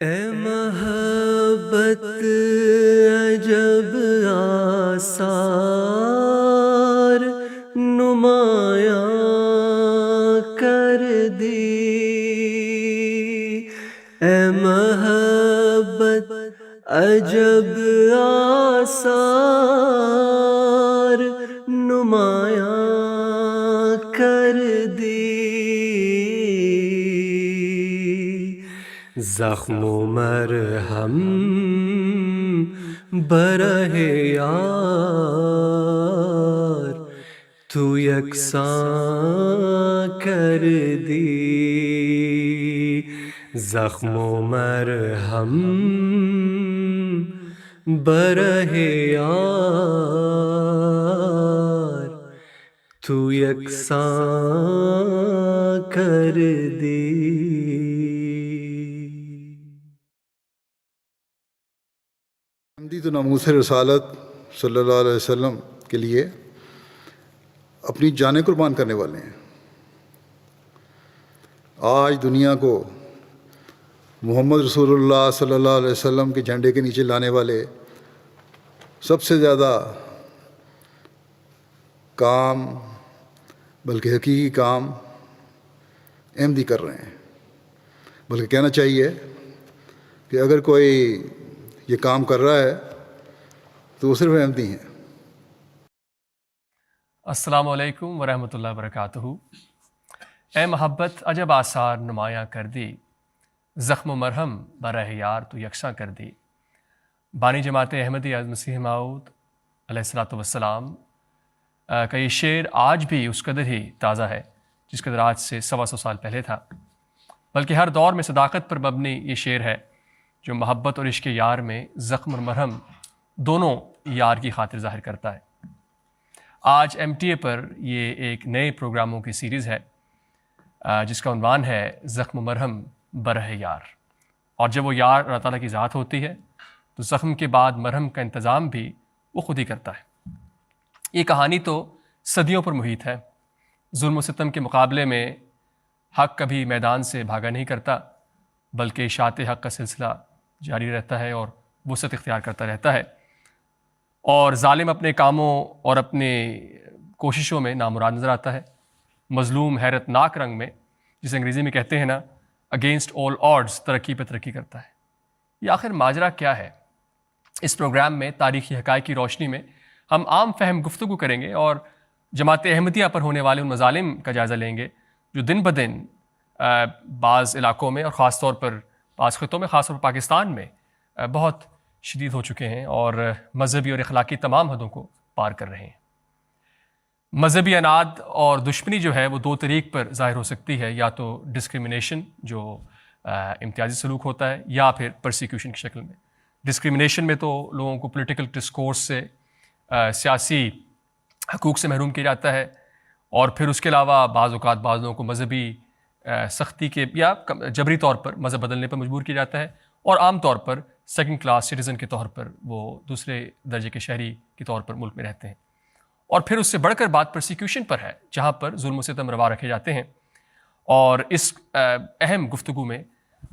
اے محبت عجب آثار نمایاں کر دی، اے محبت عجب آثار نمایاں کر دی، زخم و مرہم برہ یار تو یکساں کر دی، زخم و مرہم برہ یار تو یکساں کر دی۔ حمدی تو ناموس رسالت صلی اللہ علیہ وسلم کے لیے اپنی جانیں قربان کرنے والے ہیں۔ آج دنیا کو محمد رسول اللہ صلی اللہ علیہ وسلم کے جھنڈے کے نیچے لانے والے سب سے زیادہ کام، بلکہ حقیقی کام احمدی کر رہے ہیں۔ بلکہ کہنا چاہیے کہ اگر کوئی یہ کام کر رہا ہے تو وہ صرف احمدی ہیں۔ السلام علیکم ورحمۃ اللہ وبرکاتہ۔ اے محبت عجب آثار نمایاں کر دی، زخم و مرہم برہ یار تو یکساں کر دی۔ بانی جماعت احمدی مسیح موعود علیہ الصلوۃ والسلام کا یہ شعر آج بھی اس قدر ہی تازہ ہے جس قدر آج سے 125 سال پہلے تھا، بلکہ ہر دور میں صداقت پر مبنی یہ شعر ہے جو محبت اور عشق یار میں زخم اور مرہم دونوں یار کی خاطر ظاہر کرتا ہے۔ آج MTA پر یہ ایک نئے پروگراموں کی سیریز ہے جس کا عنوان ہے زخم و مرہم برہ یار، اور جب وہ یار اللہ تعالیٰ کی ذات ہوتی ہے تو زخم کے بعد مرہم کا انتظام بھی وہ خود ہی کرتا ہے۔ یہ کہانی تو صدیوں پر محیط ہے۔ ظلم و ستم کے مقابلے میں حق کبھی میدان سے بھاگا نہیں کرتا، بلکہ اشاعت حق کا سلسلہ جاری رہتا ہے اور وسعت اختیار کرتا رہتا ہے، اور ظالم اپنے کاموں اور اپنے کوششوں میں نامراد نظر آتا ہے۔ مظلوم حیرت ناک رنگ میں، جسے انگریزی میں کہتے ہیں نا اگینسٹ آل آڈز، ترقی پہ ترقی کرتا ہے۔ یہ آخر ماجرا کیا ہے؟ اس پروگرام میں تاریخی حقائق کی روشنی میں ہم عام فہم گفتگو کریں گے اور جماعت احمدیہ پر ہونے والے ان مظالم کا جائزہ لیں گے جو دن بدن بعض علاقوں میں اور خاص طور پر بعض خطوں میں، خاص طور پر پاکستان میں بہت شدید ہو چکے ہیں اور مذہبی اور اخلاقی تمام حدوں کو پار کر رہے ہیں۔ مذہبی اناد اور دشمنی جو ہے وہ دو طریق پر ظاہر ہو سکتی ہے، یا تو ڈسکریمنیشن جو امتیازی سلوک ہوتا ہے، یا پھر پرسیکیوشن کی شکل میں۔ ڈسکریمنیشن میں تو لوگوں کو پولیٹیکل ڈسکورس سے، سیاسی حقوق سے محروم کیا جاتا ہے، اور پھر اس کے علاوہ بعض اوقات بعض لوگوں کو مذہبی سختی کے یا جبری طور پر مذہب بدلنے پر مجبور کیا جاتا ہے، اور عام طور پر سیکنڈ کلاس سٹیزن کے طور پر وہ دوسرے درجے کے شہری کے طور پر ملک میں رہتے ہیں۔ اور پھر اس سے بڑھ کر بات پرسیکیوشن پر ہے، جہاں پر ظلم و ستم روا رکھے جاتے ہیں، اور اس اہم گفتگو میں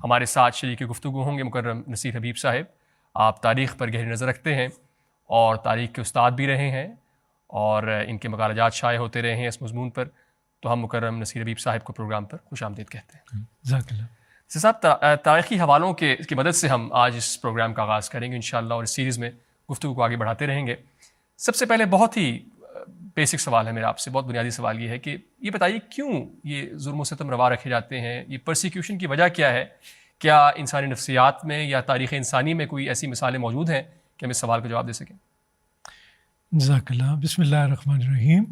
ہمارے ساتھ شریک گفتگو ہوں گے مکرم نصیر حبیب صاحب۔ آپ تاریخ پر گہری نظر رکھتے ہیں اور تاریخ کے استاد بھی رہے ہیں، اور ان کے مقالہ جات شائع ہوتے رہے ہیں اس مضمون پر، تو ہم مکرم نصیر حبیب صاحب کو پروگرام پر خوش آمدید کہتے ہیں۔ جزاک اللہ۔ صاحب، تاریخی حوالوں کی مدد سے ہم آج اس پروگرام کا آغاز کریں گے انشاءاللہ، اور اس سیریز میں گفتگو کو آگے بڑھاتے رہیں گے۔ سب سے پہلے بہت ہی بیسک سوال ہے میرا آپ سے، بہت بنیادی سوال یہ ہے کہ یہ بتائیے کیوں یہ ظلم و ستم روا رکھے جاتے ہیں؟ یہ پرسیکیوشن کی وجہ کیا ہے؟ کیا انسانی نفسیات میں یا تاریخ انسانی میں کوئی ایسی مثالیں موجود ہیں کہ ہم اس سوال کا جواب دے سکیں؟ جزاک اللہ۔ بسم اللہ الرحمن الرحیم۔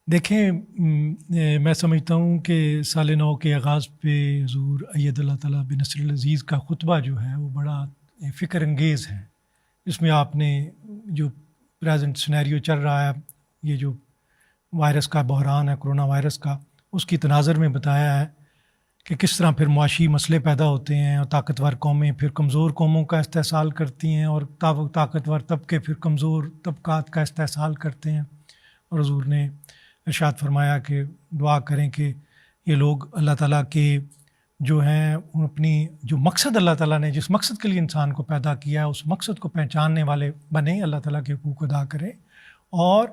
دیکھیں، میں سمجھتا ہوں کہ سال نو کے آغاز پہ حضور اید اللہ تعالیٰ بنصر العزیز کا خطبہ جو ہے وہ بڑا فکر انگیز ہے۔ اس میں آپ نے جو پریزنٹ سینیریو چل رہا ہے، یہ جو وائرس کا بحران ہے، کرونا وائرس کا، اس کی تناظر میں بتایا ہے کہ کس طرح پھر معاشی مسئلے پیدا ہوتے ہیں، اور طاقتور قومیں پھر کمزور قوموں کا استحصال کرتی ہیں، اور طاقتور طبقے پھر کمزور طبقات کا استحصال کرتے ہیں۔ اور حضور نے ارشاد فرمایا کہ دعا کریں کہ یہ لوگ اللہ تعالیٰ کے جو ہیں اپنی جو مقصد اللہ تعالیٰ نے جس مقصد کے لیے انسان کو پیدا کیا ہے اس مقصد کو پہچاننے والے بنیں، اللہ تعالیٰ کے حقوق ادا کریں اور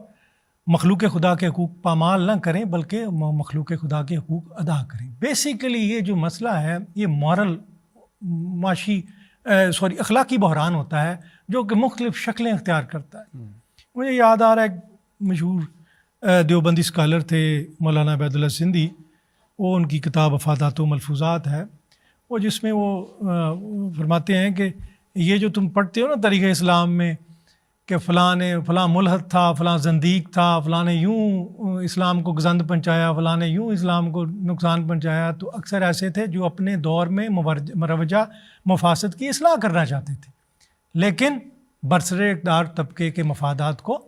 مخلوق خدا کے حقوق پامال نہ کریں بلکہ مخلوق خدا کے حقوق ادا کریں۔ بیسیکلی یہ جو مسئلہ ہے یہ مورل معاشی اخلاقی بحران ہوتا ہے جو کہ مختلف شکلیں اختیار کرتا ہے۔ مجھے یاد آ رہا ہے ایک مشہور دیوبندی اسکالر تھے مولانا عبید اللہ سندھی، وہ ان کی کتاب افادات و ملفوظات ہے، وہ جس میں وہ فرماتے ہیں کہ یہ جو تم پڑھتے ہو نا طریقہ اسلام میں کہ فلاں ملحد تھا، فلاں زندیق تھا، فلاں نے یوں اسلام کو گزند پہنچایا، فلاں نے یوں اسلام کو نقصان پہنچایا، تو اکثر ایسے تھے جو اپنے دور میں مروجہ مفاسد کی اصلاح کرنا چاہتے تھے لیکن برسر اقتدار طبقے کے مفادات کو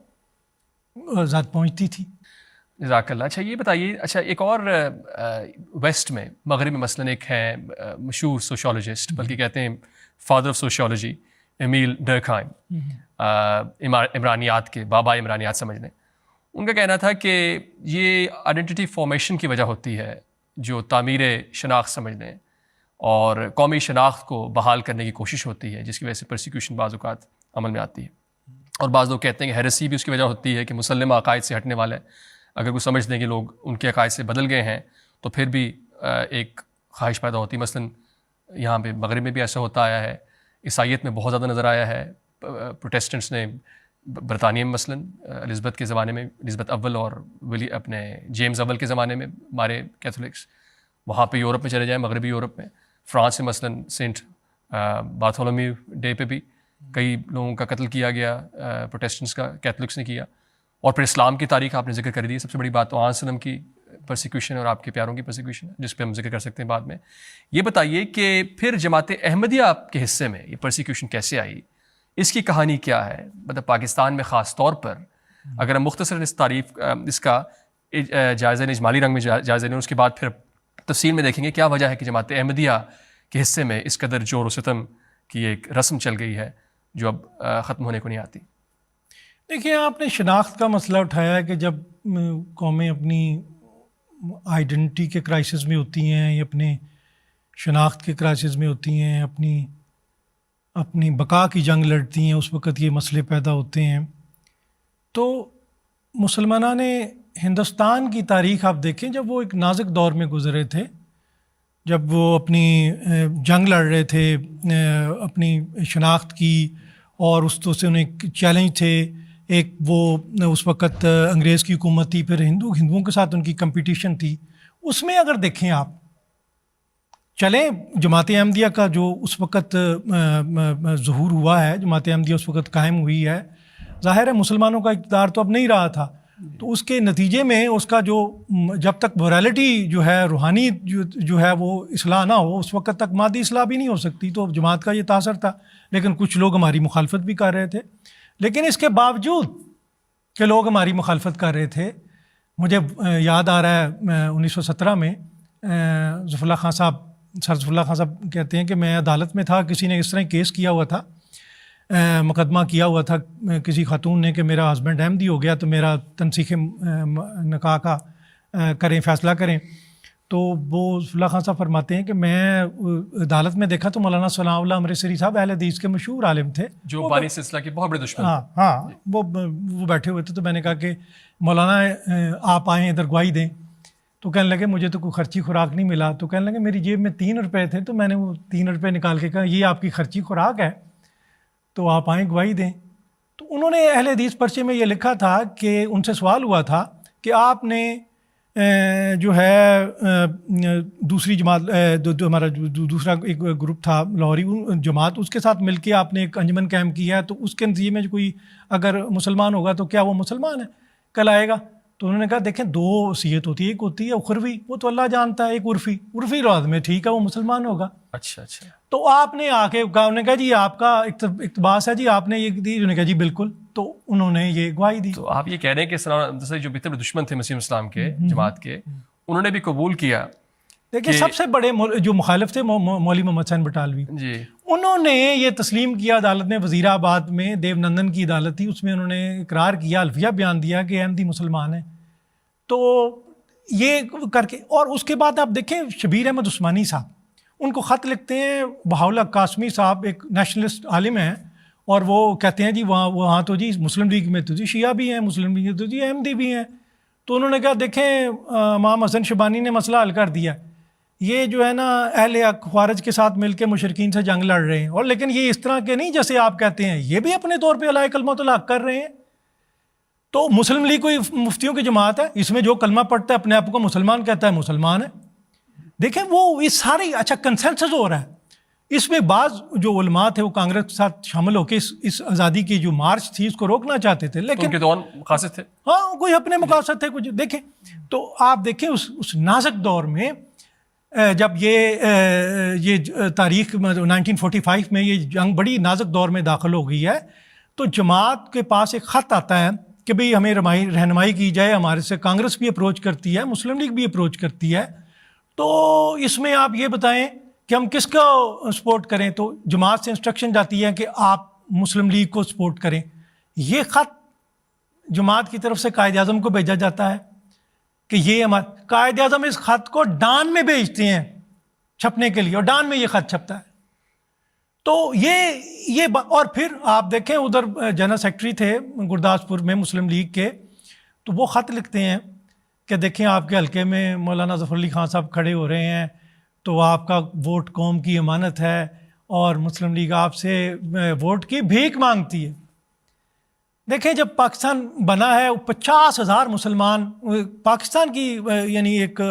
ذات پہنچتی تھی۔ جزاک اللہ۔ اچھا یہ بتائیے، اچھا ایک اور ویسٹ میں مغرب میں مثلاً ایک ہے مشہور سوشولوجسٹ، بلکہ کہتے ہیں فادر آف سوشیولوجی، ایمیل ڈرکہائم، عمرانیات کے بابا عمرانیات سمجھ لیں۔ ان کا کہنا تھا کہ یہ آئیڈینٹی فارمیشن کی وجہ ہوتی ہے جو تعمیر شناخت سمجھ لیں اور قومی شناخت کو بحال کرنے کی کوشش ہوتی ہے، جس کی وجہ سے پرسیکیوشن بعض اوقات عمل میں آتی ہے۔ اور بعض لوگ کہتے ہیں کہ ہیریسی بھی اس کی وجہ ہوتی ہے کہ مسلمہ عقائد سے ہٹنے والے اگر کوئی سمجھ دیں کہ لوگ ان کے عقائد سے بدل گئے ہیں تو پھر بھی ایک خواہش پیدا ہوتی ہے۔ مثلاً یہاں پہ مغرب میں بھی ایسا ہوتا آیا ہے، عیسائیت میں بہت زیادہ نظر آیا ہے۔ پروٹیسٹنٹس نے برطانیہ میں مثلاً الزبتھ کے زمانے میں، الزبتھ اول اور اپنے جیمز اول کے زمانے میں ہمارے کیتھولکس، وہاں پہ یورپ میں چلے جائیں، مغربی یورپ میں، فرانس میں مثلاً سینٹ بارتھولومیو ڈے پہ بھی کئی لوگوں کا قتل کیا گیا، پروٹیسٹنٹس کا، کیتھولکس نے کیا۔ اور پھر اسلام کی تاریخ آپ نے ذکر کر دی، سب سے بڑی بات تو آن وسلم کی پرسیکیوشن اور آپ کے پیاروں کی پرسیکیوشن، جس پہ ہم ذکر کر سکتے ہیں بعد میں۔ یہ بتائیے کہ پھر جماعت احمدیہ کے حصے میں یہ پرسیکیوشن کیسے آئی، اس کی کہانی کیا ہے؟ مطلب پاکستان میں خاص طور پر اگر ہم مختصراً اس کا جائزہ اجمالی رنگ میں جائزہ لیں، اس کے بعد پھر تفصیل میں دیکھیں گے کیا وجہ ہے کہ جماعت احمدیہ کے حصے میں اس قدر جور و ستم کی ایک رسم چل گئی ہے جو اب ختم ہونے کو نہیں آتی۔ دیکھیے، آپ نے شناخت کا مسئلہ اٹھایا ہے کہ جب قومیں اپنی آئیڈینٹی کے کرائسس میں ہوتی ہیں یا اپنے شناخت کے کرائسس میں ہوتی ہیں، اپنی بقا کی جنگ لڑتی ہیں، اس وقت یہ مسئلے پیدا ہوتے ہیں۔ تو مسلمانان ہندوستان کی تاریخ آپ دیکھیں، جب وہ ایک نازک دور میں گزرے تھے، جب وہ اپنی جنگ لڑ رہے تھے اپنی شناخت کی، اور اس تو سے انہیں چیلنج تھے، ایک وہ اس وقت انگریز کی حکومت تھی، پھر ہندوؤں کے ساتھ ان کی کمپٹیشن تھی۔ اس میں اگر دیکھیں آپ چلیں، جماعت احمدیہ کا جو اس وقت ظہور ہوا ہے، جماعت احمدیہ اس وقت قائم ہوئی ہے، ظاہر ہے مسلمانوں کا اقتدار تو اب نہیں رہا تھا، تو اس کے نتیجے میں اس کا جو جب تک مورالٹی جو ہے، روحانی جو ہے وہ اصلاح نہ ہو، اس وقت تک مادی اصلاح بھی نہیں ہو سکتی۔ تو جماعت کا یہ تاثر تھا، لیکن کچھ لوگ ہماری مخالفت بھی کر رہے تھے۔ لیکن اس کے باوجود کہ لوگ ہماری مخالفت کر رہے تھے، مجھے یاد آ رہا ہے 1917 میں ظفر اللہ خان صاحب، سر ظفر اللہ خان صاحب کہتے ہیں کہ میں عدالت میں تھا، کسی نے اس طرح کیس کیا ہوا تھا، مقدمہ کیا ہوا تھا کسی خاتون نے کہ میرا ہسبینڈ احمدی ہو گیا تو میرا تنسیخ نکاح کا کریں، فیصلہ کریں۔ تو وہ ظفر اللہ خان صاحب فرماتے ہیں کہ میں عدالت میں دیکھا تو مولانا ثناء اللہ امرتسری صاحب اہل حدیث کے مشہور عالم تھے، جو بانی سلسلہ کے بہت بڑے دشمن۔ ہاں وہ بیٹھے ہوئے تھے، تو میں نے کہا کہ مولانا آپ آئیں ادھر گواہی دیں۔ تو کہنے لگے مجھے تو کوئی خرچی خوراک نہیں ملا۔ تو کہنے لگے میری جیب میں 3 روپے تھے، تو میں نے وہ 3 روپے نکال کے کہا یہ آپ کی خرچی خوراک ہے، تو آپ آئیں گواہی دیں۔ تو انہوں نے اہل حدیث پرچے میں یہ لکھا تھا کہ ان سے سوال ہوا تھا کہ آپ نے جو ہے دوسری جماعت، ہمارا دوسرا ایک گروپ تھا لاہوری جماعت، اس کے ساتھ مل کے آپ نے ایک انجمن قائم کیا ہے، تو اس کے نتیجے میں جو کوئی اگر مسلمان ہوگا تو کیا وہ مسلمان ہے کل آئے گا؟ تو انہوں نے کہا دیکھیں 2 وصیت ہوتی ہے، ایک ہوتی ہے اخروی، وہ تو اللہ جانتا ہے، ایک عرفی لحاظ میں ٹھیک ہے وہ مسلمان ہوگا۔ اچھا تو آپ نے آ کے کہا، انہوں نے کہا جی آپ کا اقتباس ہے جی، آپ نے یہ دی، انہوں نے کہا جی بالکل، تو انہوں نے یہ گواہی دی۔ تو آپ یہ کہہ رہے ہیں کہ جو اتنے دشمن تھے مسیح اسلام کے جماعت کے، انہوں نے بھی قبول کیا۔ دیکھیں سب سے بڑے جو مخالف تھے مولوی محمد حسین بٹالوی جی، انہوں نے یہ تسلیم کیا عدالت میں، وزیر آباد میں دیو نندن کی عدالت تھی، اس میں انہوں نے اقرار کیا، الفیہ بیان دیا کہ احمدی مسلمان ہیں۔ تو یہ کر کے، اور اس کے بعد آپ دیکھیں شبیر احمد عثمانی صاحب ان کو خط لکھتے ہیں. بہاؤاللہ قاسمی صاحب ایک نیشنلسٹ عالم ہیں, اور وہ کہتے ہیں جی وہاں تو جی مسلم لیگ میں تو جی شیعہ بھی ہیں, مسلم لیگ میں تو جی احمدی بھی ہیں. تو انہوں نے کہا دیکھیں امام حسن شیبانی نے مسئلہ حل کر دیا, یہ جو ہے نا اہل حق خوارج کے ساتھ مل کے مشرکین سے جنگ لڑ رہے ہیں, اور لیکن یہ اس طرح کے نہیں جیسے آپ کہتے ہیں, یہ بھی اپنے طور پہ علیہ کلمۃ الحق کر رہے ہیں. تو مسلم لیگ کوئی مفتیوں کی جماعت ہے, اس میں جو کلمہ پڑھتا ہے اپنے آپ کو مسلمان کہتا ہے مسلمان ہے. دیکھیں وہ یہ ساری اچھا کنسنسس ہو رہا ہے. اس میں بعض جو علماء تھے وہ کانگریس کے ساتھ شامل ہو کے اس آزادی کی جو مارچ تھی اس کو روکنا چاہتے تھے, لیکن ان کے دور مقاصد تھے, ہاں کوئی اپنے مقاصد تھے کچھ. دیکھیں تو آپ دیکھیں اس نازک دور میں جب یہ تاریخ 1945 میں یہ جنگ بڑی نازک دور میں داخل ہو گئی ہے, تو جماعت کے پاس ایک خط آتا ہے کہ بھئی ہمیں رہنمائی کی جائے. ہمارے سے کانگریس بھی اپروچ کرتی ہے, مسلم لیگ بھی اپروچ کرتی ہے, تو اس میں آپ یہ بتائیں کہ ہم کس کو سپورٹ کریں. تو جماعت سے انسٹرکشن جاتی ہے کہ آپ مسلم لیگ کو سپورٹ کریں. یہ خط جماعت کی طرف سے قائد اعظم کو بھیجا جاتا ہے کہ یہ ہمارا قائد اعظم اس خط کو ڈان میں بھیجتے ہیں چھپنے کے لیے, اور ڈان میں یہ خط چھپتا ہے. تو یہ اور پھر آپ دیکھیں ادھر جنرل سیکرٹری تھے گرداسپور میں مسلم لیگ کے, تو وہ خط لکھتے ہیں کہ دیکھیں آپ کے حلقے میں مولانا ظفر علی خان صاحب کھڑے ہو رہے ہیں, تو آپ کا ووٹ قوم کی امانت ہے, اور مسلم لیگ آپ سے ووٹ کی بھیک مانگتی ہے. دیکھیں جب پاکستان بنا ہے 50,000 مسلمان, پاکستان کی یعنی ایک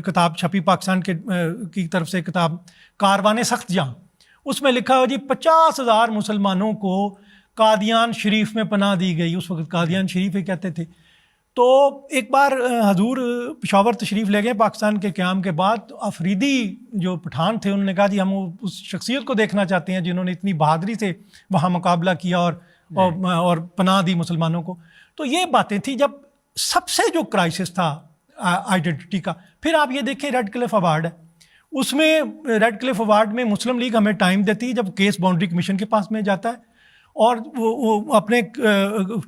کتاب چھپی پاکستان کی طرف سے کتاب کاروان سخت جاں, اس میں لکھا ہو جی 50,000 مسلمانوں کو قادیان شریف میں پناہ دی گئی. اس وقت قادیان شریف ہی کہتے تھے. تو ایک بار حضور پشاور تشریف لے گئے پاکستان کے قیام کے بعد. افریدی جو پٹھان تھے انہوں نے کہا جی ہم اس شخصیت کو دیکھنا چاہتے ہیں جنہوں نے اتنی بہادری سے وہاں مقابلہ کیا اور پناہ دی مسلمانوں کو. تو یہ باتیں تھیں جب سب سے جو کرائسس تھا آئیڈینٹی کا. پھر آپ یہ دیکھیں ریڈ کلف ایوارڈ ہے, اس میں ریڈ کلف ایوارڈ میں مسلم لیگ ہمیں ٹائم دیتی ہے جب کیس باؤنڈری کمیشن کے پاس میں جاتا ہے, اور وہ اپنے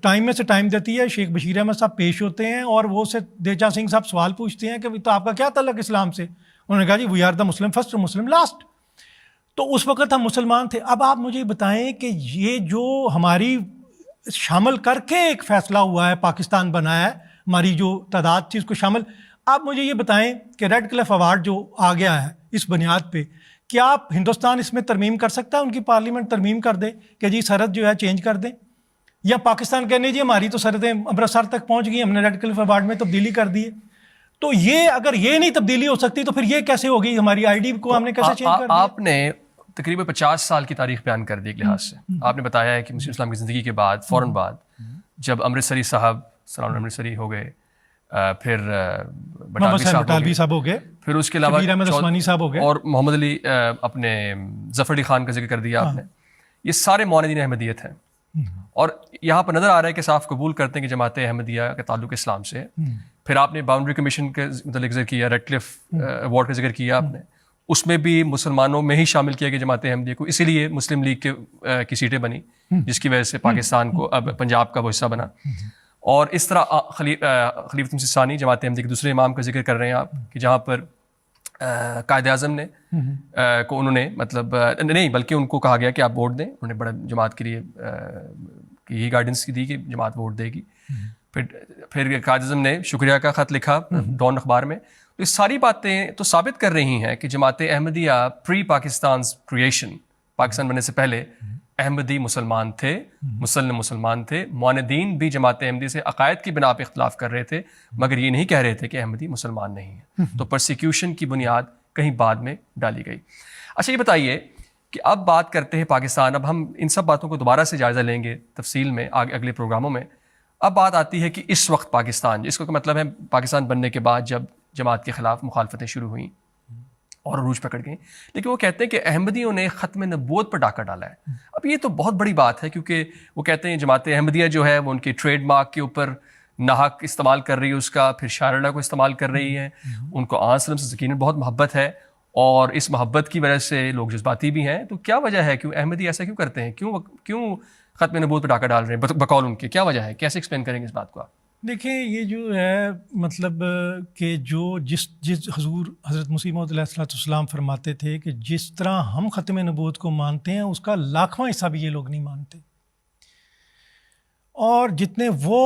ٹائم میں سے ٹائم دیتی ہے. شیخ بشیر احمد صاحب پیش ہوتے ہیں اور وہ سے دیچا سنگھ صاحب سوال پوچھتے ہیں کہ تو آپ کا کیا تعلق اسلام سے. انہوں نے کہا جی we are the Muslim first Muslim last. تو اس وقت ہم مسلمان تھے. اب آپ مجھے بتائیں کہ یہ جو ہماری شامل کر کے ایک فیصلہ ہوا ہے, پاکستان بنا ہے, ہماری جو تعداد تھی اس کو شامل, آپ مجھے یہ بتائیں کہ ریڈ کلف ایوارڈ جو آ گیا ہے اس بنیاد پہ, کیا آپ ہندوستان اس میں ترمیم کر سکتا ہے, ان کی پارلیمنٹ ترمیم کر دے کہ جی سرحد جو ہے چینج کر دیں, یا پاکستان کہنے جی ہماری تو سرحدیں امرتسر تک پہنچ گئی, ہم نے ریڈ کلف ایوارڈ میں تبدیلی کر دی ہے. تو یہ اگر یہ نہیں تبدیلی ہو سکتی تو پھر یہ کیسے ہوگی, ہماری آئی ڈی کو ہم نے کیسے چینج کر دیا. آپ نے تقریباً 50 سال کی تاریخ بیان کر دی ایک لحاظ سے. آپ نے بتایا ہے کہ مسلم اسلام کی زندگی کے بعد فوراً بعد جب امرتسری صاحب سلام امرتسری ہو گئے, پھر بٹالوی صاحب ہو گئے, پھر اس کے علاوہ عثمانی صاحب ہو گئے, اور محمد علی اپنے ظفر علی خان کا ذکر کر دیا آپ نے. یہ سارے معاندین احمدیت ہیں, اور یہاں پر نظر آ رہا ہے کہ صاف قبول کرتے ہیں کہ جماعت احمدیہ کا تعلق اسلام سے. پھر آپ نے باؤنڈری کمیشن کے متعلق ذکر کیا, ریڈ کلف ایوارڈ کا ذکر کیا آپ نے, اس میں بھی مسلمانوں میں ہی شامل کیا گیا جماعت احمدیہ کو, اسی لیے مسلم لیگ کی سیٹیں بنی, جس کی وجہ سے پاکستان کو اب پنجاب کا وہ حصہ بنا. اور اس طرح خلیفۃ مسیح ثانی جماعت احمدیہ کے دوسرے امام کا ذکر کر رہے ہیں آپ, کہ جہاں پر قائد اعظم نے کو انہوں نے مطلب نہیں بلکہ ان کو کہا گیا کہ آپ ووٹ دیں. انہوں نے بڑا جماعت کے لیے یہی گائیڈنس دی کہ جماعت ووٹ دے گی. پھر قائد اعظم نے شکریہ کا خط لکھا ڈان اخبار میں. تو یہ ساری باتیں تو ثابت کر رہی ہیں کہ جماعت احمدیہ پری پاکستان کریشن, پاکستان بننے سے پہلے احمدی مسلمان تھے, مسلم مسلمان تھے. معاندین بھی جماعت احمدیہ سے عقائد کی بنا پہ اختلاف کر رہے تھے, مگر یہ نہیں کہہ رہے تھے کہ احمدی مسلمان نہیں ہیں. تو پرسیکیوشن کی بنیاد کہیں بعد میں ڈالی گئی. اچھا یہ بتائیے کہ اب بات کرتے ہیں پاکستان. اب ہم ان سب باتوں کو دوبارہ سے جائزہ لیں گے تفصیل میں اگلے پروگراموں میں. اب بات آتی ہے کہ اس وقت پاکستان, جس کا مطلب ہے پاکستان بننے کے بعد جب جماعت کے خلاف مخالفتیں شروع ہوئیں اور عروج پکڑ گئیں, لیکن وہ کہتے ہیں کہ احمدیوں نے ختم نبوت پر ڈاکہ ڈالا ہے. اب یہ تو بہت بڑی بات ہے, کیونکہ وہ کہتے ہیں جماعت احمدیہ جو ہے وہ ان کے ٹریڈ مارک کے اوپر ناحق استعمال کر رہی ہے اس کا, پھر شاہ اللہ کو استعمال کر رہی ہے. ان کو آن وسلم سے یقیناً بہت محبت ہے, اور اس محبت کی وجہ سے لوگ جذباتی بھی ہیں. تو کیا وجہ ہے, کیوں احمدی ایسا کیوں کرتے ہیں, کیوں ختم نبوت پر ڈاکہ ڈال رہے ہیں بقول ان کے, کیا وجہ ہے, کیسے ایکسپلین کریں گے اس بات کو آپ؟ دیکھیں یہ جو ہے مطلب کہ جو جس حضور حضرت مسیح موعود علیہ السلام فرماتے تھے کہ جس طرح ہم ختم نبوت کو مانتے ہیں اس کا لاکھواں حصہ بھی یہ لوگ نہیں مانتے، اور جتنے وہ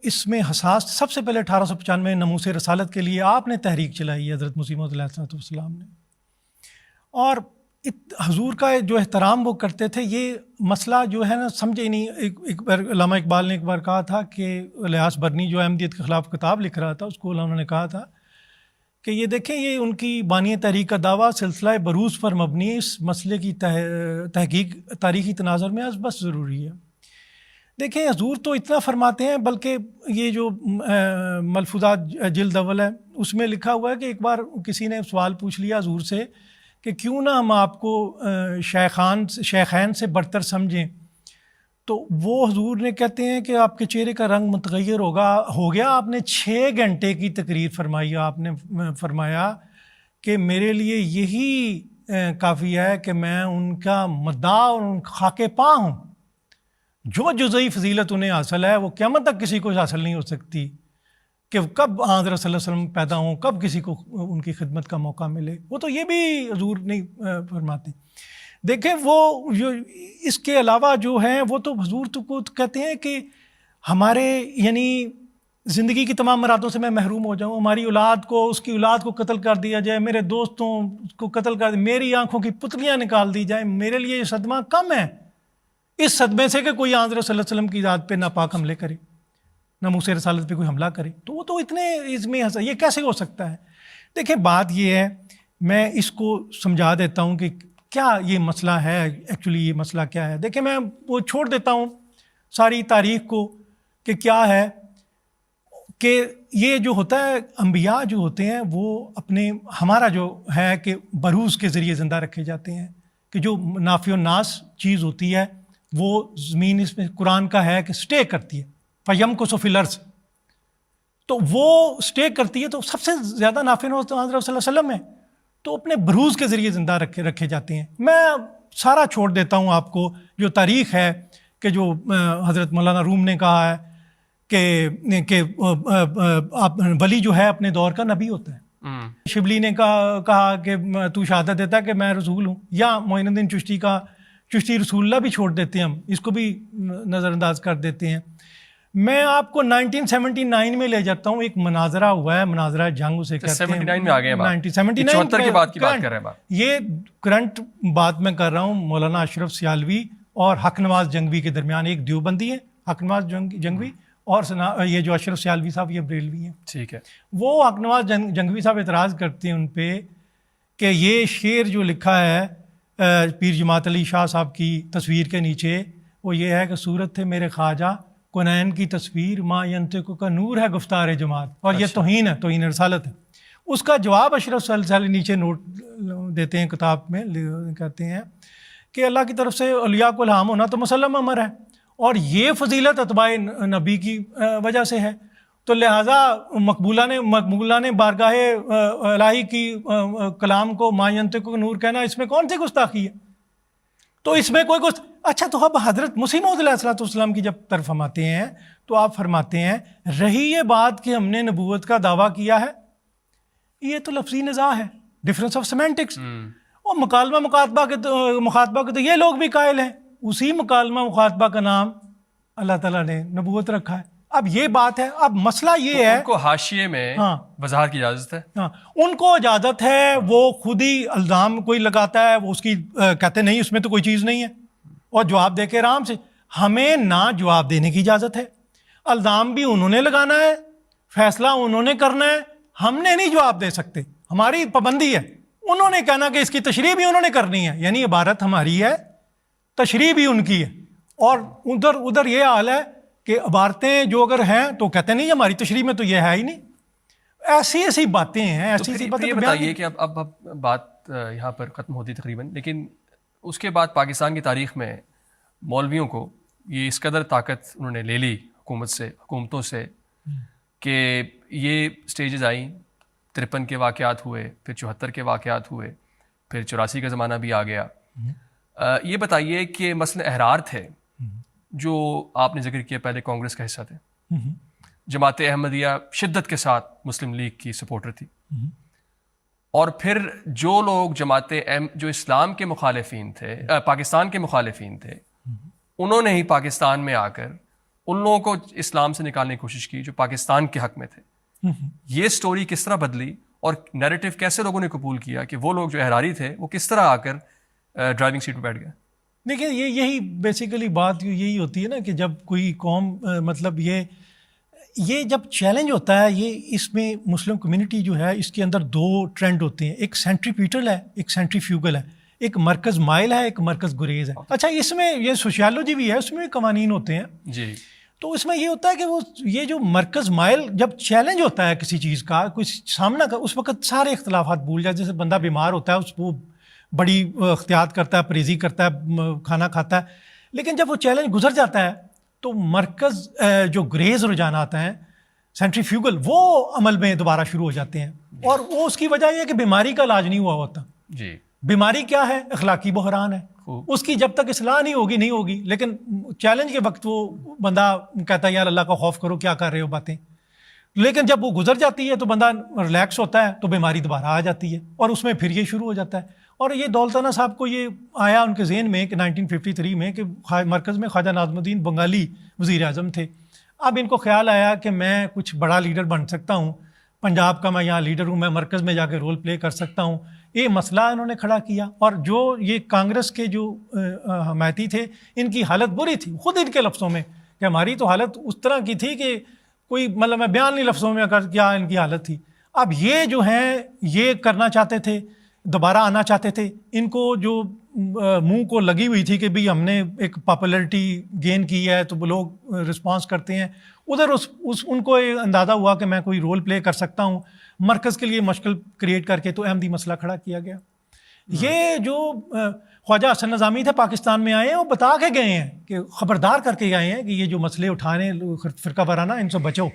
اس میں حساس، سب سے پہلے 1895 ناموس رسالت کے لیے آپ نے تحریک چلائی ہے حضرت مسیح موعود علیہ السلام نے، اور حضور کا جو احترام وہ کرتے تھے، یہ مسئلہ جو ہے نا سمجھے نہیں۔ ایک بار علامہ اقبال نے ایک بار کہا تھا کہ الیاس برنی جو احمدیت کے خلاف کتاب لکھ رہا تھا، اس کو انہوں نے کہا تھا کہ یہ دیکھیں یہ ان کی بانی تحریک کا دعویٰ سلسلہ بروز پر مبنی، اس مسئلے کی تحقیق تاریخی تناظر میں بس ضروری ہے۔ دیکھیں حضور تو اتنا فرماتے ہیں، بلکہ یہ جو ملفوظات جلد اول ہے اس میں لکھا ہوا ہے کہ ایک بار کسی نے سوال پوچھ لیا حضور سے کہ کیوں نہ ہم آپ کو شیخین سے برتر سمجھیں، تو وہ حضور نے کہتے ہیں کہ آپ کے چہرے کا رنگ متغیر ہو گیا۔ آپ نے 6 گھنٹے کی تقریر فرمائی، آپ نے فرمایا کہ میرے لیے یہی کافی ہے کہ میں ان کا مداح اور ان خاک پا ہوں، جو جزئی فضیلت انہیں حاصل ہے وہ قیامت تک کسی کو حاصل نہیں ہو سکتی، کہ کب حضرت صلی اللہ علیہ وسلم پیدا ہوں، کب کسی کو ان کی خدمت کا موقع ملے۔ وہ تو یہ بھی حضور نہیں فرماتے۔ دیکھیں وہ جو اس کے علاوہ جو ہیں وہ تو حضور تو کہتے ہیں کہ ہمارے یعنی زندگی کی تمام مرادوں سے میں محروم ہو جاؤں، ہماری اولاد کو، اس کی اولاد کو قتل کر دیا جائے، میرے دوستوں کو قتل کر دیا، میری آنکھوں کی پتلیاں نکال دی جائیں، میرے لیے یہ صدمہ کم ہے اس صدمے سے کہ کوئی حضرت صلی اللہ علیہ وسلم کی ذات پہ ناپاک حملے کرے، ناموس رسالت پہ کوئی حملہ کرے۔ تو وہ تو اتنے اس میں یہ کیسے ہو سکتا ہے؟ دیکھیں بات یہ ہے، میں اس کو سمجھا دیتا ہوں کہ کیا یہ مسئلہ ہے، ایکچولی یہ مسئلہ کیا ہے۔ دیکھیں میں وہ چھوڑ دیتا ہوں ساری تاریخ کو کہ کیا ہے، کہ یہ جو ہوتا ہے انبیاء جو ہوتے ہیں وہ اپنے، ہمارا جو ہے کہ بروز کے ذریعے زندہ رکھے جاتے ہیں، کہ جو نافع الناس چیز ہوتی ہے وہ زمین، اس میں قرآن کا ہے کہ سٹے کرتی ہے، فَيَمْكُثُ فِي الْأَرْضِ، تو وہ سٹے کرتی ہے، تو سب سے زیادہ نافع حضرت صلی اللہ علیہ وسلم ہے، تو اپنے بروز کے ذریعے زندہ رکھے جاتے ہیں۔ میں سارا چھوڑ دیتا ہوں آپ کو جو تاریخ ہے، کہ جو حضرت مولانا روم نے کہا ہے کہ ولی جو ہے اپنے دور کا نبی ہوتا ہے، شبلی نے کہا کہ تو شہادت دیتا ہے کہ میں رسول ہوں، یا معین الدین چشتی کا چشتی رسول اللہ بھی چھوڑ دیتے ہیں، ہم اس کو بھی نظر انداز کر دیتے ہیں۔ میں آپ کو 1979 میں لے جاتا ہوں، ایک مناظرہ ہوا ہے، مناظرہ جنگ اسے کہتے ہیں۔ 79 میں آ گئے ہیں، 1979 کے بعد کی بات کر رہے ہیں۔ یہ کرنٹ بات میں کر رہا ہوں، مولانا اشرف سیالوی اور حق نواز جنگوی کے درمیان، ایک دیوبندی ہے حق نواز جنگوی، اور یہ جو اشرف سیالوی صاحب یہ بریلوی ہیں، ٹھیک ہے۔ وہ حق نواز جنگوی صاحب اعتراض کرتے ہیں ان پہ کہ یہ شعر جو لکھا ہے پیر جماعت علی شاہ صاحب کی تصویر کے نیچے، وہ یہ ہے کہ صورت تھے میرے خواجہ کنین کی تصویر، ما ینطق کا نور ہے گفتار جماعت، اور یہ توہین ہے، توہین رسالت ہے۔ اس کا جواب اشرف سیالوی نیچے نوٹ دیتے ہیں کتاب میں، کہتے ہیں کہ اللہ کی طرف سے اولیاء کو الہام ہونا تو مسلم امر ہے، اور یہ فضیلت اتباع نبی کی وجہ سے ہے، تو لہٰذا مقبولہ نے بارگاہ الہی کی کلام کو ما ینطق نور کہنا، اس میں کون سی گستاخی ہے؟ تو اس میں کوئی اچھا، تو اب حضرت مسیح موعود علیہ السلام کی جب طرف ہم آتے ہیں تو آپ فرماتے ہیں رہی یہ بات کہ ہم نے نبوت کا دعویٰ کیا ہے، یہ تو لفظی نزاع ہے، ڈفرینس آف سیمینٹکس، اور مکالمہ مخاطبہ کے تو یہ لوگ بھی قائل ہیں، اسی مکالمہ مخاطبہ کا نام اللہ تعالیٰ نے نبوت رکھا ہے۔ اب یہ بات ہے، اب مسئلہ یہ ہے، ان کو حاشیے میں وضاحت کی اجازت ہے، ان کو اجازت ہے، وہ خود ہی الزام کوئی لگاتا ہے، وہ اس کی کہتے نہیں اس میں تو کوئی چیز نہیں ہے، اور جواب دے کے آرام سے۔ ہمیں نہ جواب دینے کی اجازت ہے، الزام بھی انہوں نے لگانا ہے، فیصلہ انہوں نے کرنا ہے، ہم نے نہیں جواب دے سکتے، ہماری پابندی ہے۔ انہوں نے کہنا کہ اس کی تشریح بھی انہوں نے کرنی ہے، یعنی عبارت ہماری ہے، تشریح بھی ان کی ہے، اور ادھر یہ حال ہے کہ عبارتیں جو اگر ہیں تو کہتے نہیں ہماری تشریح میں تو یہ ہے ہی نہیں۔ ایسی باتیں ہیں، ایسی باتیں۔ یہ بتائیے کہ اب بات یہاں پر ختم ہوتی تقریباً، لیکن اس کے بعد پاکستان کی تاریخ میں مولویوں کو یہ اس قدر طاقت انہوں نے لے لی حکومتوں سے کہ یہ سٹیجز آئیں، 53 کے واقعات ہوئے، پھر 74 کے واقعات ہوئے، پھر 84 کا زمانہ بھی آ گیا۔ یہ بتائیے کہ مثلا احرار تھے جو آپ نے ذکر کیا پہلے کانگریس کا حصہ تھے، جماعت احمدیہ شدت کے ساتھ مسلم لیگ کی سپورٹر تھی، اور پھر جو لوگ جو اسلام کے مخالفین تھے، پاکستان کے مخالفین تھے، انہوں نے ہی پاکستان میں آ کر ان لوگوں کو اسلام سے نکالنے کی کوشش کی جو پاکستان کے حق میں تھے. یہ سٹوری کس طرح بدلی اور نیریٹو کیسے لوگوں نے قبول کیا کہ وہ لوگ جو احراری تھے وہ کس طرح آ کر ڈرائیونگ سیٹ پہ بیٹھ گئے؟ دیکھیں یہی بیسیکلی بات یہی ہوتی ہے نا کہ جب کوئی قوم مطلب یہ جب چیلنج ہوتا ہے، یہ اس میں مسلم کمیونٹی جو ہے اس کے اندر دو ٹرینڈ ہوتے ہیں، ایک سینٹریپیٹل ہے، ایک سینٹریفیوگل ہے، ایک مرکز مائل ہے، ایک مرکز گریز ہے. اچھا اس میں یہ سوشیالوجی بھی ہے، اس میں قوانین ہوتے ہیں جی. تو اس میں یہ ہوتا ہے کہ وہ یہ جو مرکز مائل جب چیلنج ہوتا ہے کسی چیز کا، کوئی سامنا کا، اس وقت سارے اختلافات بھول جاتے. جیسے بندہ بیمار ہوتا ہے، اس کو بڑی احتیاط کرتا ہے، پرہیزی کرتا ہے، کھانا کھاتا ہے، لیکن جب وہ چیلنج گزر جاتا ہے تو مرکز جو گریز رجحانات ہیں سینٹریفیوگل وہ عمل میں دوبارہ شروع ہو جاتے ہیں. اور وہ اس کی وجہ یہ ہے کہ بیماری کا علاج نہیں ہوا ہوتا. جی. بیماری کیا ہے؟ اخلاقی بحران ہے. اس کی جب تک اصلاح نہیں ہوگی، لیکن چیلنج کے وقت وہ بندہ کہتا ہے یار اللہ کا خوف کرو، کیا کر رہے ہو باتیں. لیکن جب وہ گزر جاتی ہے تو بندہ ریلیکس ہوتا ہے تو بیماری دوبارہ آ جاتی ہے اور اس میں پھر یہ شروع ہو جاتا ہے. اور یہ دولتانہ صاحب کو یہ آیا ان کے ذہن میں کہ 1953 میں کہ مرکز میں خواجہ ناظم الدین بنگالی وزیر اعظم تھے. اب ان کو خیال آیا کہ میں کچھ بڑا لیڈر بن سکتا ہوں، پنجاب کا میں یہاں لیڈر ہوں، میں مرکز میں جا کے رول پلے کر سکتا ہوں. یہ مسئلہ انہوں نے کھڑا کیا. اور جو یہ کانگریس کے جو حمایتی تھے ان کی حالت بری تھی، خود ان کے لفظوں میں کہ ہماری تو حالت اس طرح کی تھی کہ کوئی مطلب میں بیان نہیں لفظوں میں کر کیا ان کی حالت تھی. اب یہ جو ہیں یہ کرنا چاہتے تھے، دوبارہ آنا چاہتے تھے. ان کو جو منہ کو لگی ہوئی تھی کہ بھی ہم نے ایک پاپولرٹی گین کی ہے تو لوگ رسپانس کرتے ہیں، ادھر ان کو اندازہ ہوا کہ میں کوئی رول پلے کر سکتا ہوں مرکز کے لیے مشکل کریٹ کر کے، تو احمدی مسئلہ کھڑا کیا گیا. یہ جو خواجہ حسن نظامی تھے پاکستان میں آئے ہیں، وہ بتا کے گئے ہیں کہ خبردار کر کے آئے ہیں کہ یہ جو مسئلے اٹھانے فرقہ وارانہ ان سے بچو،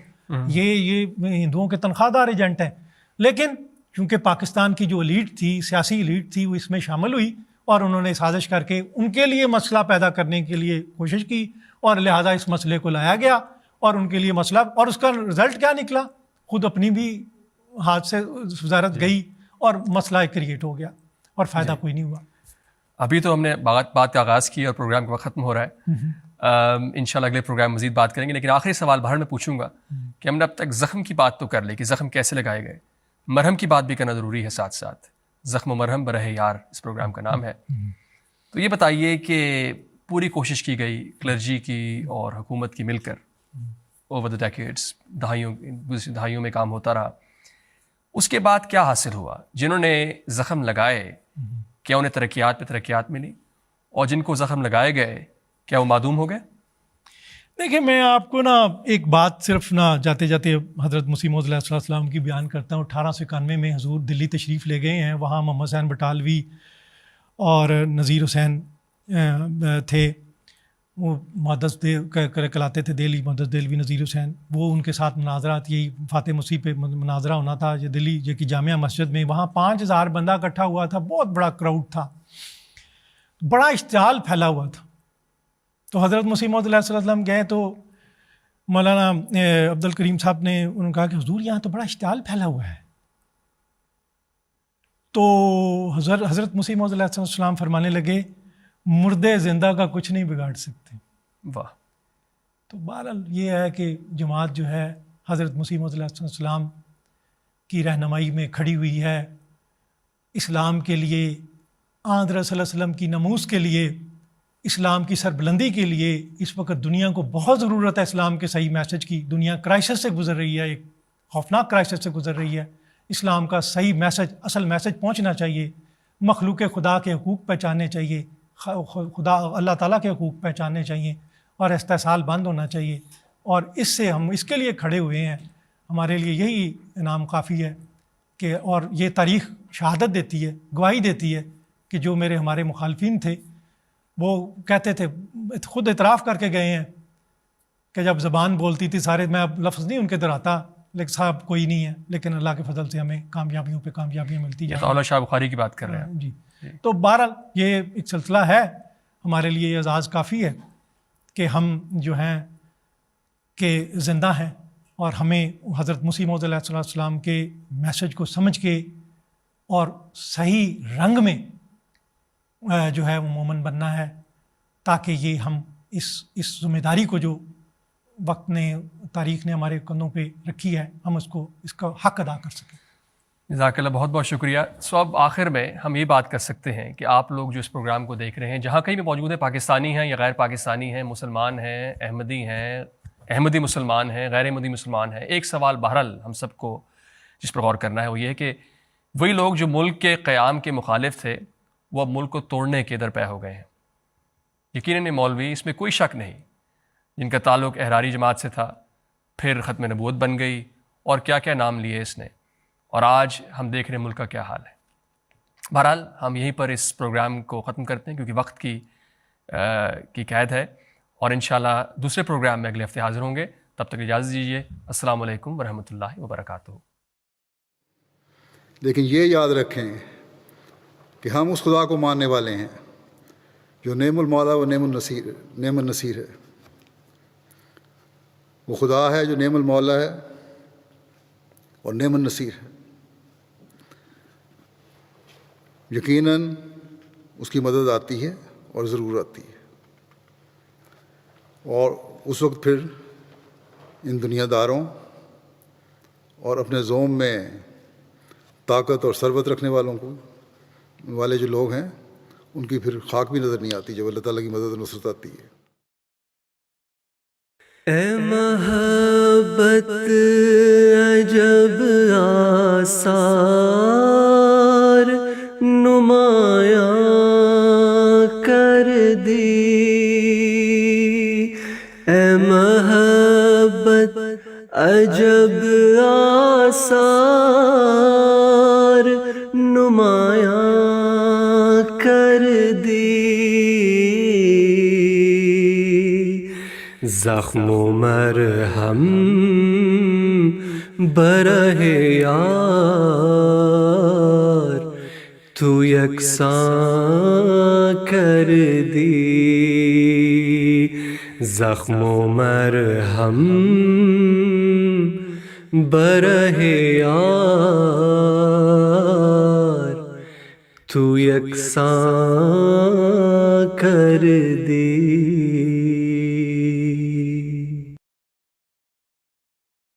یہ ہندوؤں کے تنخواہ دار ایجنٹ ہیں. لیکن چونکہ پاکستان کی جو ایلیٹ تھی، سیاسی ایلیٹ تھی، وہ اس میں شامل ہوئی اور انہوں نے سازش کر کے ان کے لیے مسئلہ پیدا کرنے کے لیے کوشش کی، اور لہٰذا اس مسئلے کو لایا گیا اور ان کے لیے مسئلہ، اور اس کا رزلٹ کیا نکلا؟ خود اپنی بھی ہاتھ سے وزارت گئی اور مسئلہ کریٹ ہو گیا اور فائدہ کوئی نہیں ہوا. ابھی تو ہم نے بات کا آغاز کی اور پروگرام کا وقت ختم ہو رہا ہے. انشاءاللہ اگلے پروگرام مزید بات کریں گے، لیکن آخری سوال باہر میں پوچھوں گا کہ ہم نے اب تک زخم کی بات تو کر لی کہ زخم کیسے لگائے گئے، مرہم کی بات بھی کرنا ضروری ہے ساتھ ساتھ. زخم و مرہم برہ یار اس پروگرام کا نام ہے. تو یہ بتائیے کہ پوری کوشش کی گئی کلرجی کی اور حکومت کی مل کر اوور دا ڈیکیڈس، دہائیوں میں کام ہوتا رہا، اس کے بعد کیا حاصل ہوا؟ جنہوں نے زخم لگائے کیا انہیں ترقیات پہ ترقیات ملی، اور جن کو زخم لگائے گئے کیا وہ معدوم ہو گئے؟ دیکھیں میں آپ کو ایک بات صرف جاتے جاتے حضرت مسیح موعود علیہ السلام کی بیان کرتا ہوں. 1891 میں حضور دلی تشریف لے گئے ہیں. وہاں محمد حسین بٹالوی اور نذیر حسین تھے، وہ محدث کہلاتے تھے، دہلی محدث دہلوی نذیر حسین. وہ ان کے ساتھ مناظرات، یہی فاتح مسیح پہ مناظرہ ہونا تھا یہ دلی جو کہ جامعہ مسجد میں. وہاں 5000 بندہ اکٹھا ہوا تھا، بہت بڑا کراؤڈ تھا، بڑا اشتعال پھیلا ہوا تھا. تو حضرت مسیح موعود علیہ السلام گئے تو مولانا عبد الکریم صاحب نے انہوں نے کہا کہ حضور یہاں تو بڑا اشتعال پھیلا ہوا ہے. تو حضرت مسیح موعود علیہ السلام فرمانے لگے مردے زندہ کا کچھ نہیں بگاڑ سکتے. واہ. تو بہرحال یہ ہے کہ جماعت جو ہے حضرت مسیح موعود علیہ السلام کی رہنمائی میں کھڑی ہوئی ہے، اسلام کے لیے، آن حضرت صلی اللہ علیہ وسلم کی ناموس کے لیے، اسلام کی سربلندی کے لیے. اس وقت دنیا کو بہت ضرورت ہے اسلام کے صحیح میسج کی. دنیا کرائسس سے گزر رہی ہے، ایک خوفناک کرائسس سے گزر رہی ہے. اسلام کا صحیح میسج، اصل میسج پہنچنا چاہیے. مخلوق خدا کے حقوق پہچاننے چاہیے، خدا اللہ تعالیٰ کے حقوق پہچاننے چاہیے، اور استحصال بند ہونا چاہیے. اور اس سے ہم اس کے لیے کھڑے ہوئے ہیں. ہمارے لیے یہی انعام کافی ہے کہ، اور یہ تاریخ شہادت دیتی ہے، گواہی دیتی ہے کہ جو ہمارے مخالفین تھے وہ کہتے تھے، خود اعتراف کر کے گئے ہیں کہ جب زبان بولتی تھی سارے، میں اب لفظ نہیں ان کے دہراتا، لیکن صاحب کوئی نہیں ہے، لیکن اللہ کے فضل سے ہمیں کامیابیوں پہ کامیابیاں ملتی ہیں. مولانا شاہ بخاری کی بات کر رہے ہیں. جی. تو بہرحال یہ ایک سلسلہ ہے ہمارے لیے، یہ اعزاز کافی ہے کہ ہم جو ہیں کہ زندہ ہیں اور ہمیں حضرت مسیح موعود علیہ السلام کے میسج کو سمجھ کے اور صحیح رنگ میں جو ہے وہ مومن بننا ہے، تاکہ یہ ہم اس ذمہ داری کو جو وقت نے، تاریخ نے ہمارے کندھوں پہ رکھی ہے، ہم اس کا حق ادا کر سکیں۔ جزاک اللہ، بہت بہت شکریہ۔ سو اب آخر میں ہم یہ بات کر سکتے ہیں کہ آپ لوگ جو اس پروگرام کو دیکھ رہے ہیں، جہاں کہیں بھی موجود ہیں، پاکستانی ہیں یا غیر پاکستانی ہیں، مسلمان ہیں، احمدی ہیں، احمدی مسلمان ہیں، غیر احمدی مسلمان ہیں، ایک سوال بہرحال ہم سب کو جس پر غور کرنا ہے وہ یہ ہے کہ وہی لوگ جو ملک کے قیام کے مخالف تھے وہ اب ملک کو توڑنے کے درپے ہو گئے ہیں۔ یقیناً مولوی، اس میں کوئی شک نہیں، جن کا تعلق احراری جماعت سے تھا، پھر ختم نبوت بن گئی، اور کیا کیا نام لیے اس نے، اور آج ہم دیکھ رہے ہیں ملک کا کیا حال ہے۔ بہرحال ہم یہیں پر اس پروگرام کو ختم کرتے ہیں کیونکہ وقت کی قید ہے، اور انشاءاللہ دوسرے پروگرام میں اگلے ہفتے حاضر ہوں گے۔ تب تک اجازت دیجیے۔ السلام علیکم ورحمۃ اللہ وبرکاتہ۔ لیکن یہ یاد رکھیں کہ ہم اس خدا کو ماننے والے ہیں جو نعم المولا و نعم النصیر ہے۔ وہ خدا ہے جو نعم المولا ہے اور نعم النصیر ہے۔ یقیناً اس کی مدد آتی ہے اور ضرور آتی ہے، اور اس وقت پھر ان دنیا داروں اور اپنے زوم میں طاقت اور ثروت رکھنے والے جو لوگ ہیں، ان کی پھر خاک بھی نظر نہیں آتی جب اللہ تعالیٰ کی مدد و نصرت آتی ہے۔ اے محبت عجب آثار نمایاں کر دی، اے محبت عجب آثار نمایاں کر دی، زخم و مرہم برہ یار تو یکساں کر دی، زخم و مرہم برہ یار تو یکساں کر دی۔